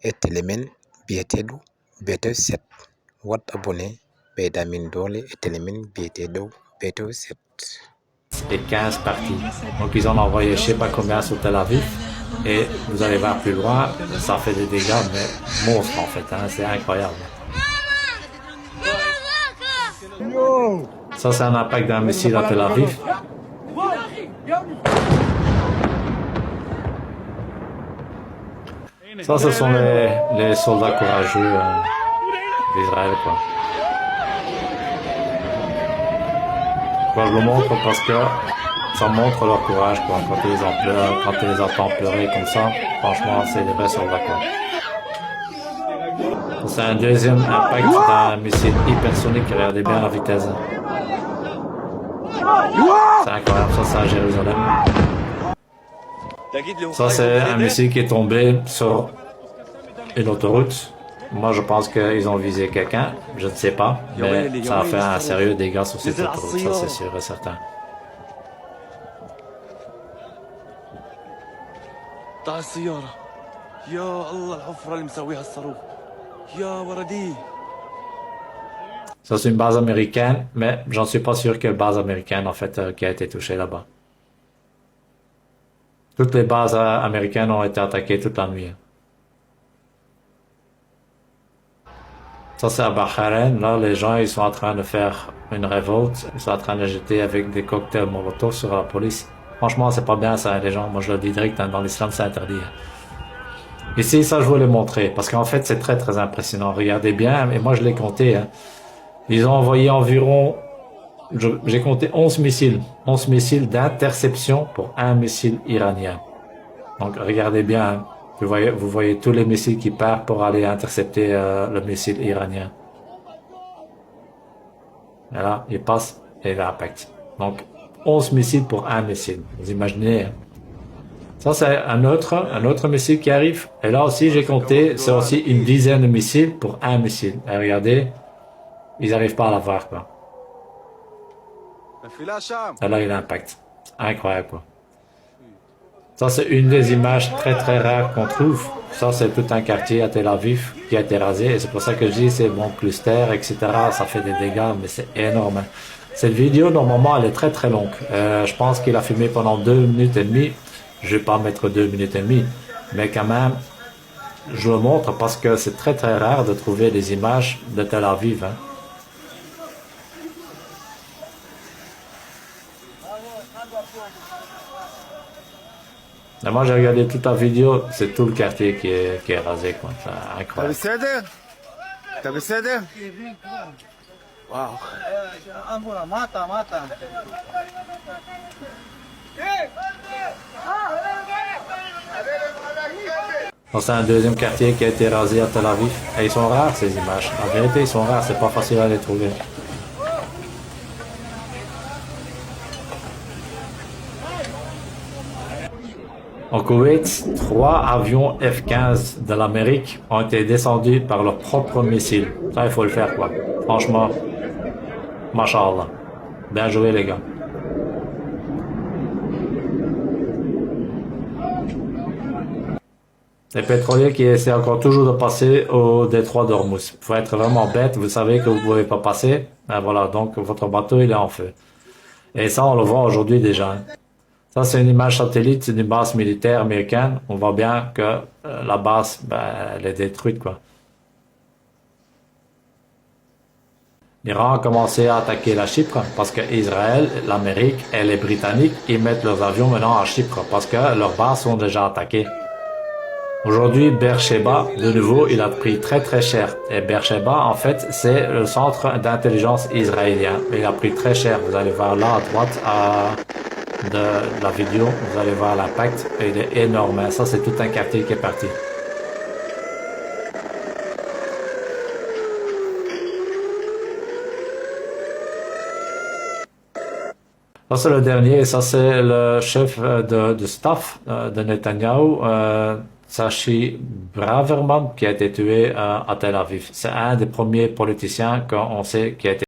etelemen biyeteɗo Beto 7 wat abonné ɓeydamin doole etelemen biyeteɗo Beto 7. Et 15 parties. Donc ils en ont envoyé je sais pas combien sur Tel Aviv. Et vous allez voir plus loin, ça fait des dégâts, mais monstres en fait, hein, c'est incroyable. Ça c'est un impact d'un missile à Tel Aviv. Ça ce sont les soldats courageux d'Israël quoi. Pourquoi je le montre? Parce que ça montre leur courage quoi. Quand ils les pleurent, quand ils les entendent pleurer comme ça, franchement c'est des vrais soldats quoi. C'est un deuxième impact d'un missile hypersonique, regardez bien la vitesse. C'est incroyable, ça c'est à Jérusalem. Ça c'est un missile qui est tombé sur une autoroute. Moi je pense qu'ils ont visé quelqu'un, je ne sais pas, mais ça a fait un sérieux dégât sur cette autoroute, ça c'est sûr et certain. Ça c'est une base américaine, mais j'en suis pas sûr quelle base américaine en fait qui a été touchée là-bas. Toutes les bases américaines ont été attaquées toute la nuit. Ça c'est à Bahreïn, là les gens ils sont en train de faire une révolte, ils sont en train de jeter avec des cocktails Molotov sur la police. Franchement c'est pas bien ça les gens, moi je le dis direct, hein, dans l'islam c'est interdit. Ici ça je voulais montrer, parce qu'en fait c'est très très impressionnant, regardez bien, et moi je l'ai compté. Hein. Ils ont envoyé environ, j'ai compté 11 missiles d'interception pour un missile iranien. Donc regardez bien, hein. Vous voyez tous les missiles qui partent pour aller intercepter le missile iranien. Et là, il passe et il impacte. Donc 11 missiles pour un missile, vous imaginez. Hein. Ça c'est un autre missile qui arrive. Et là aussi j'ai compté, c'est aussi une dizaine de missiles pour un missile. Et regardez, ils n'arrivent pas à l'avoir quoi. Et là il impacte. Incroyable quoi. Ça c'est une des images très très rares qu'on trouve. Ça c'est tout un quartier à Tel Aviv qui a été rasé. Et c'est pour ça que je dis c'est bon cluster, etc. Ça fait des dégâts, mais c'est énorme. Cette vidéo normalement elle est très très longue. Je pense qu'il a filmé pendant 2 minutes et demie. Je vais pas mettre 2 minutes et demie, mais quand même, je le montre parce que c'est très très rare de trouver des images de Tel Aviv. Hein. Et moi j'ai regardé toute la vidéo, c'est tout le quartier qui est rasé quoi, c'est incroyable. C'est un deuxième quartier qui a été rasé à Tel Aviv. Et ils sont rares ces images. En vérité, ils sont rares, c'est pas facile à les trouver. Au Koweït, 3 avions F-15 de l'Amérique ont été descendus par leurs propres missiles. Ça, il faut le faire quoi. Franchement, mashallah. Bien joué les gars. Les pétroliers qui essaient encore toujours de passer au détroit d'Ormuz. Il faut être vraiment bête, vous savez que vous ne pouvez pas passer. Ben voilà, donc votre bateau il est en feu. Et ça on le voit aujourd'hui déjà. Hein. Ça c'est une image satellite d'une base militaire américaine. On voit bien que la base, elle est détruite quoi. L'Iran a commencé à attaquer la Chypre parce que Israël, l'Amérique et les Britanniques, ils mettent leurs avions maintenant à Chypre parce que leurs bases sont déjà attaquées. Aujourd'hui, Beersheba, de nouveau, il a pris très très cher. Et Beersheba, en fait, c'est le centre d'intelligence israélien. Il a pris très cher. Vous allez voir là à droite de la vidéo, vous allez voir l'impact. Il est énorme. Ça, c'est tout un quartier qui est parti. Ça, c'est le dernier. Et ça, c'est le chef de staff de Netanyahou. Sachi Braverman qui a été tué à Tel Aviv. C'est un des premiers politiciens qu'on sait qui a été